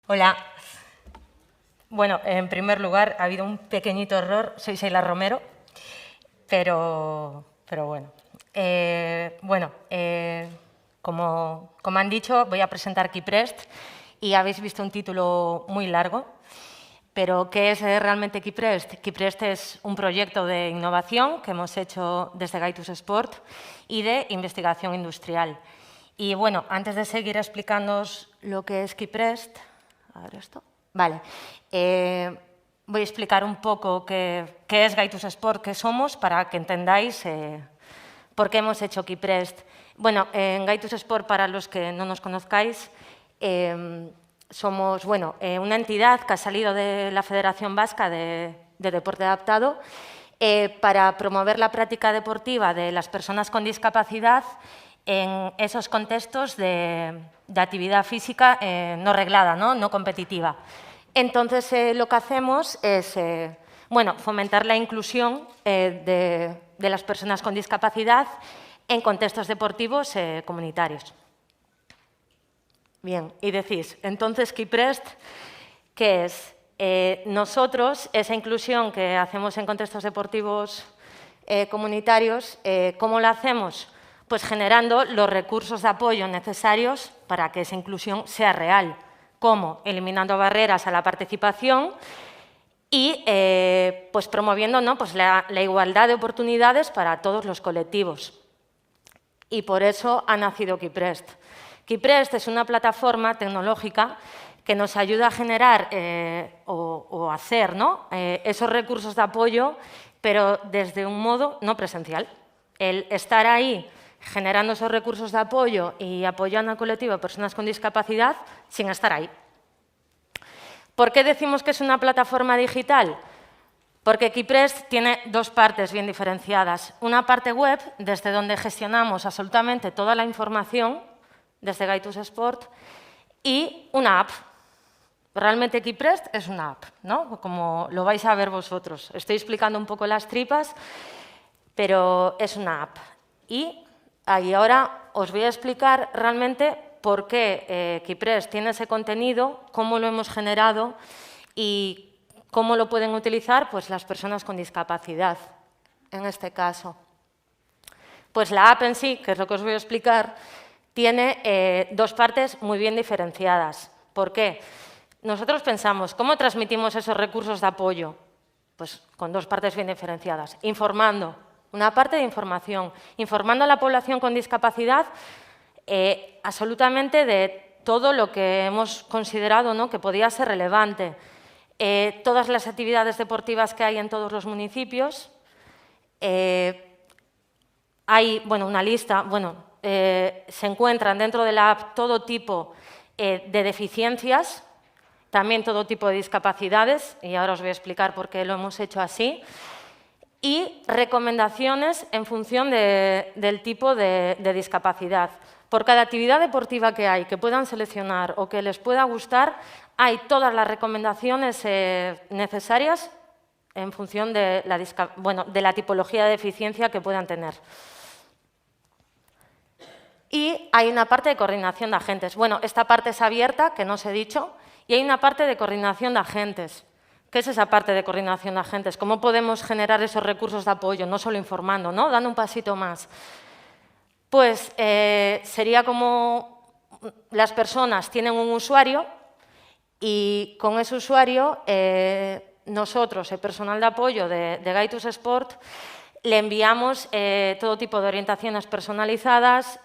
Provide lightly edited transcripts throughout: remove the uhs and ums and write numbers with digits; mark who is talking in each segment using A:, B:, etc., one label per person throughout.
A: Hola. Bueno, en primer lugar, ha habido un pequeñito error. Soy Sheila Romero, pero bueno. Como han dicho, voy a presentar Kiprest y habéis visto un título muy largo. Pero, ¿qué es realmente Kiprest? Kiprest es un proyecto de innovación que hemos hecho desde Gaitus Sport y de investigación industrial. Y bueno, antes de seguir explicándoos lo que es Kiprest, a ver esto. Vale. Voy a explicar un poco qué es Gaitus Sport, qué somos, para que entendáis por qué hemos hecho Kiprest. Bueno, en Gaitus Sport, para los que no nos conozcáis, somos una entidad que ha salido de la Federación Vasca de Deporte Adaptado para promover la práctica deportiva de las personas con discapacidad en esos contextos de actividad física no reglada, no competitiva. Entonces, lo que hacemos es fomentar la inclusión de las personas con discapacidad en contextos deportivos comunitarios. Bien, y decís, entonces, Kiprest, ¿qué es? Nosotros, esa inclusión que hacemos en contextos deportivos comunitarios, ¿cómo la hacemos? Pues generando los recursos de apoyo necesarios para que esa inclusión sea real. ¿Cómo? Eliminando barreras a la participación y pues promoviendo la igualdad de oportunidades para todos los colectivos. Y por eso ha nacido Kiprest. Kiprest es una plataforma tecnológica que nos ayuda a generar o hacer esos recursos de apoyo, pero desde un modo no presencial. El estar ahí generando esos recursos de apoyo y apoyando al colectivo de personas con discapacidad sin estar ahí. ¿Por qué decimos que es una plataforma digital? Porque Kiprest tiene dos partes bien diferenciadas. Una parte web, desde donde gestionamos absolutamente toda la información, desde Gaitus Sport, y una app. Realmente Kiprest es una app, ¿no? Como lo vais a ver vosotros. Estoy explicando un poco las tripas, pero es una app. Y ahora os voy a explicar realmente por qué Kiprest tiene ese contenido, cómo lo hemos generado y cómo lo pueden utilizar pues, las personas con discapacidad, en este caso. Pues la app en sí, que es lo que os voy a explicar, tiene dos partes muy bien diferenciadas. ¿Por qué? Nosotros pensamos, ¿cómo transmitimos esos recursos de apoyo? Pues con dos partes bien diferenciadas. Informando, una parte de información, informando a la población con discapacidad absolutamente de todo lo que hemos considerado que podía ser relevante. Todas las actividades deportivas que hay en todos los municipios. Hay una lista, se encuentran dentro de la app todo tipo de deficiencias, también todo tipo de discapacidades, y ahora os voy a explicar por qué lo hemos hecho así, y recomendaciones en función del tipo de discapacidad. Por cada actividad deportiva que hay, que puedan seleccionar o que les pueda gustar, hay todas las recomendaciones necesarias en función de la tipología de deficiencia que puedan tener. Y hay una parte de coordinación de agentes. Bueno, esta parte es abierta, que no os he dicho, y hay una parte de coordinación de agentes. ¿Qué es esa parte de coordinación de agentes? ¿Cómo podemos generar esos recursos de apoyo? No solo informando, ¿no? Dando un pasito más. Pues sería como las personas tienen un usuario y con ese usuario nosotros, el personal de apoyo de Gaitus Sport, le enviamos todo tipo de orientaciones personalizadas,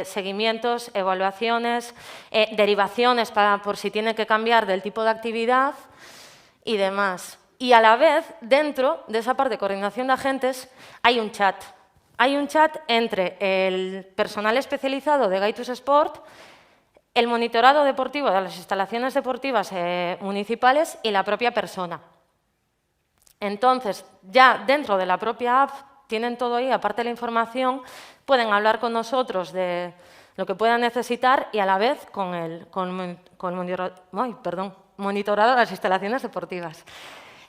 A: seguimientos, evaluaciones, derivaciones por si tiene que cambiar del tipo de actividad y demás. Y a la vez, dentro de esa parte de coordinación de agentes, hay un chat. Hay un chat entre el personal especializado de Gaitus Sport, el monitorado deportivo de las instalaciones deportivas municipales y la propia persona. Entonces, ya dentro de la propia app, tienen todo ahí, aparte de la información, pueden hablar con nosotros de lo que puedan necesitar y a la vez con el monitorado de las instalaciones deportivas.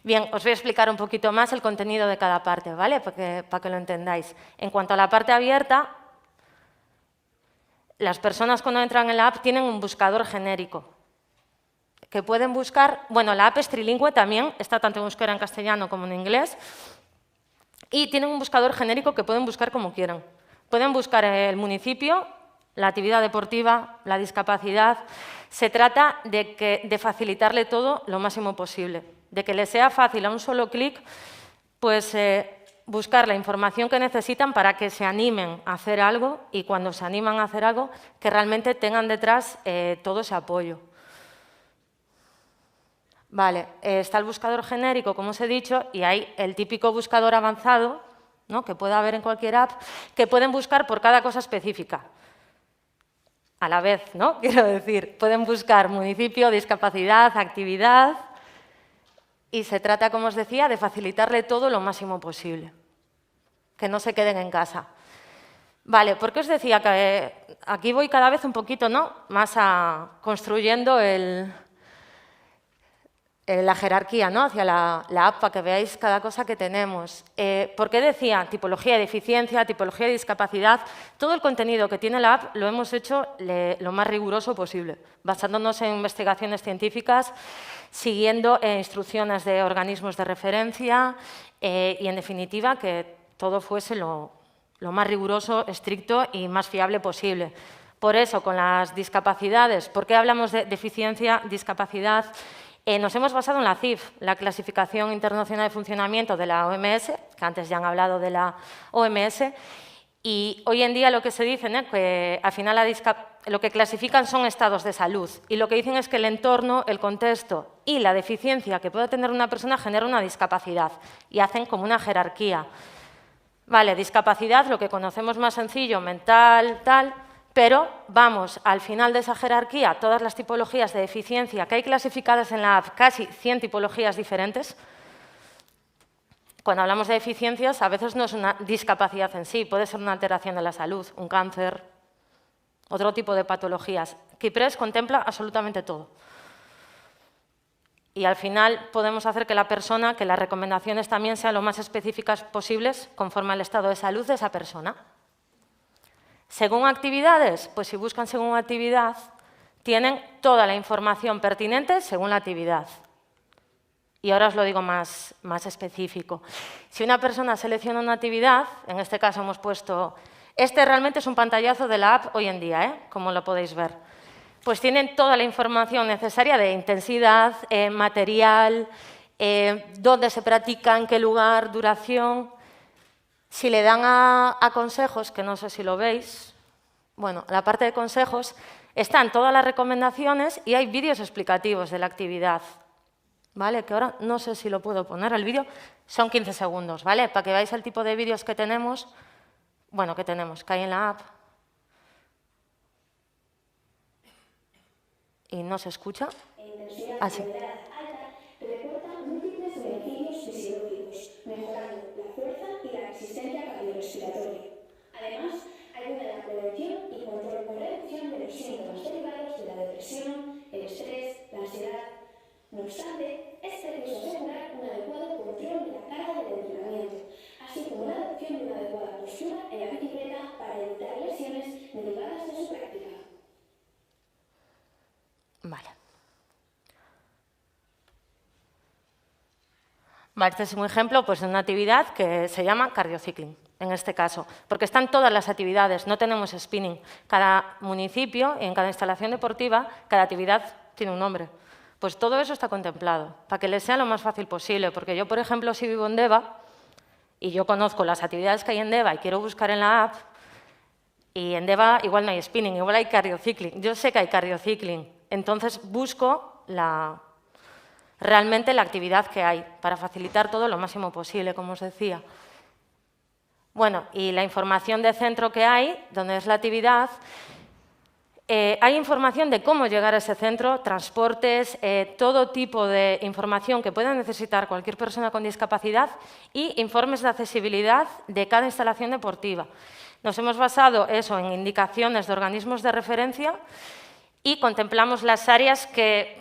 A: Bien, os voy a explicar un poquito más el contenido de cada parte, ¿vale? Para que lo entendáis. En cuanto a la parte abierta, las personas cuando entran en la app tienen un buscador genérico. que pueden buscar, bueno, la app es trilingüe también, está tanto en euskera, en castellano como en inglés, y tienen un buscador genérico que pueden buscar como quieran. Pueden buscar el municipio, la actividad deportiva, la discapacidad. Se trata de facilitarle todo lo máximo posible, de que les sea fácil a un solo clic pues, buscar la información que necesitan para que se animen a hacer algo y cuando se animan a hacer algo, que realmente tengan detrás todo ese apoyo. Vale, está el buscador genérico, como os he dicho, y hay el típico buscador avanzado, ¿no?, que puede haber en cualquier app, que pueden buscar por cada cosa específica. A la vez, ¿no? Quiero decir, pueden buscar municipio, discapacidad, actividad, y se trata, como os decía, de facilitarle todo lo máximo posible, que no se queden en casa. Vale, ¿por qué os decía que aquí voy cada vez un poquito, ¿no?, más construyendo la jerarquía, ¿no?, hacia la app, para que veáis cada cosa que tenemos. ¿Por qué decía tipología de eficiencia, tipología de discapacidad? Todo el contenido que tiene la app lo hemos hecho lo más riguroso posible, basándonos en investigaciones científicas, siguiendo instrucciones de organismos de referencia y, en definitiva, que todo fuese lo más riguroso, estricto y más fiable posible. Por eso, con las discapacidades, ¿por qué hablamos de eficiencia, discapacidad? Nos hemos basado en la CIF, la Clasificación Internacional de Funcionamiento de la OMS, que antes ya han hablado de la OMS, y hoy en día lo que se dice, que al final lo que clasifican son estados de salud, y lo que dicen es que el entorno, el contexto y la deficiencia que pueda tener una persona genera una discapacidad, y hacen como una jerarquía. Vale, discapacidad, lo que conocemos más sencillo, mental, tal. Pero vamos al final de esa jerarquía, todas las tipologías de eficiencia que hay clasificadas en la app, casi 100 tipologías diferentes. Cuando hablamos de eficiencias, a veces no es una discapacidad en sí, puede ser una alteración de la salud, un cáncer, otro tipo de patologías. KIPRES contempla absolutamente todo. Y al final podemos hacer que que las recomendaciones también sean lo más específicas posibles conforme al estado de salud de esa persona. Según actividades, pues si buscan según actividad, tienen toda la información pertinente según la actividad. Y ahora os lo digo más específico. Si una persona selecciona una actividad, en este caso hemos puesto, este realmente es un pantallazo de la app hoy en día, como lo podéis ver, pues tienen toda la información necesaria de intensidad, material, dónde se practica, en qué lugar, duración. Si le dan a consejos, que no sé si lo veis, bueno, en la parte de consejos están todas las recomendaciones y hay vídeos explicativos de la actividad, ¿vale? Que ahora no sé si lo puedo poner, el vídeo son 15 segundos, ¿vale? Para que veáis el tipo de vídeos que tenemos, bueno, que hay en la app. ¿Y no se escucha? Sí.
B: Reporta múltiples beneficios fisiológicos, mejorando la fuerza y la resistencia cardiorrespiratoria. Además, ayuda en la prevención y control con reducción de los síntomas derivados de la depresión, el estrés, la ansiedad. No obstante, es preciso asegurar un adecuado control de la carga del entrenamiento, así como la adopción de una adecuada postura en la bicicleta para evitar lesiones derivadas de su práctica.
A: Vale. Este es un ejemplo pues, de una actividad que se llama cardiocicling, en este caso, porque están todas las actividades, no tenemos spinning. Cada municipio, en cada instalación deportiva, cada actividad tiene un nombre. Pues todo eso está contemplado, para que les sea lo más fácil posible, porque yo, por ejemplo, si vivo en Deva y yo conozco las actividades que hay en Deva y quiero buscar en la app, y en Deva igual no hay spinning, igual hay cardiocicling. Yo sé que hay cardiocicling, entonces busco realmente la actividad que hay para facilitar todo lo máximo posible, como os decía. Bueno, y la información de centro que hay, donde es la actividad, hay información de cómo llegar a ese centro, transportes, todo tipo de información que pueda necesitar cualquier persona con discapacidad y informes de accesibilidad de cada instalación deportiva. Nos hemos basado eso en indicaciones de organismos de referencia y contemplamos las áreas que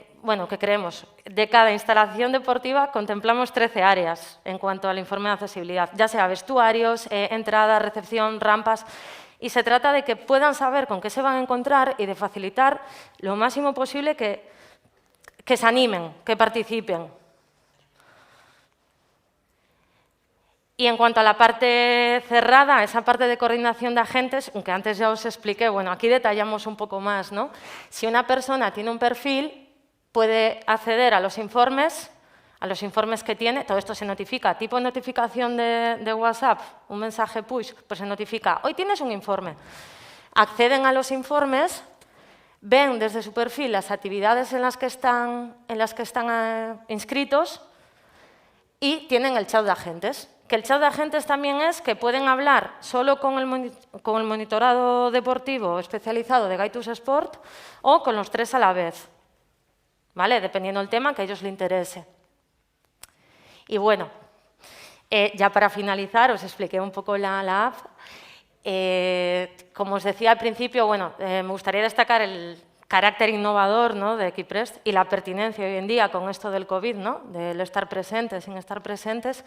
A: creemos. De cada instalación deportiva contemplamos 13 áreas en cuanto al informe de accesibilidad, ya sea vestuarios, entrada, recepción, rampas, y se trata de que puedan saber con qué se van a encontrar y de facilitar lo máximo posible que que se animen, que participen. Y en cuanto a la parte cerrada, esa parte de coordinación de agentes, aunque antes ya os expliqué, bueno, aquí detallamos un poco más, ¿no? Si una persona tiene un perfil, puede acceder a los informes que tiene, todo esto se notifica, tipo de notificación de WhatsApp, un mensaje push, pues se notifica, hoy tienes un informe. Acceden a los informes, ven desde su perfil las actividades en las que están inscritos y tienen el chat de agentes. Que el chat de agentes también es que pueden hablar solo con el monitorado deportivo especializado de Gaitus Sport o con los 3 a la vez, ¿vale? Dependiendo del tema que a ellos les interese. Y bueno, ya para finalizar, os expliqué un poco la app. Como os decía al principio, bueno, me gustaría destacar el carácter innovador, ¿no?, de Equiprest y la pertinencia hoy en día con esto del COVID, ¿no?, del estar presentes, sin estar presentes.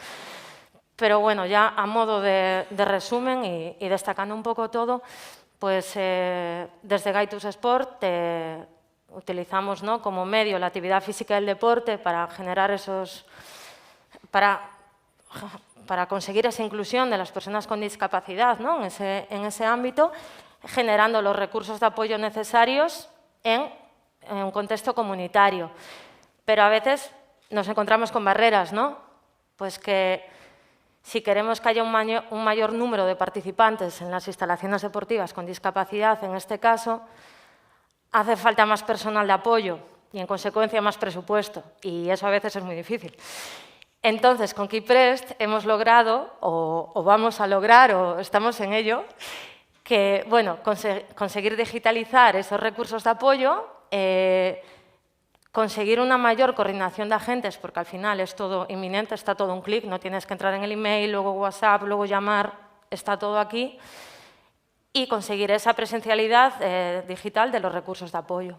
A: Pero bueno, ya a modo de resumen y destacando un poco todo, pues desde Gaitus Sport utilizamos, ¿no?, como medio la actividad física y el deporte para generar para conseguir esa inclusión de las personas con discapacidad, ¿no?, en ese ámbito, generando los recursos de apoyo necesarios en un contexto comunitario. Pero a veces nos encontramos con barreras, ¿no? Pues que si queremos que haya un mayor número de participantes en las instalaciones deportivas con discapacidad, en este caso, hace falta más personal de apoyo y, en consecuencia, más presupuesto. Y eso a veces es muy difícil. Entonces, con Equiprest hemos logrado, o vamos a lograr, o estamos en ello, que, bueno, conseguir digitalizar esos recursos de apoyo, conseguir una mayor coordinación de agentes, porque al final es todo inminente, está todo un clic, no tienes que entrar en el email, luego WhatsApp, luego llamar, está todo aquí, y conseguir esa presencialidad digital de los recursos de apoyo.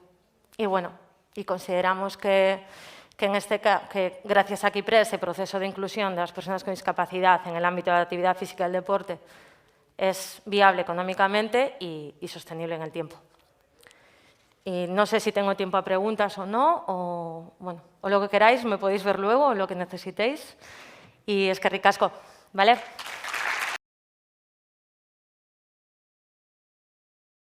A: Y bueno, y consideramos que gracias a Equiprest ese proceso de inclusión de las personas con discapacidad en el ámbito de la actividad física y el deporte es viable económicamente y sostenible en el tiempo. Y no sé si tengo tiempo a preguntas o no, o lo que queráis, me podéis ver luego, o lo que necesitéis. Y es que ricasco, ¿vale?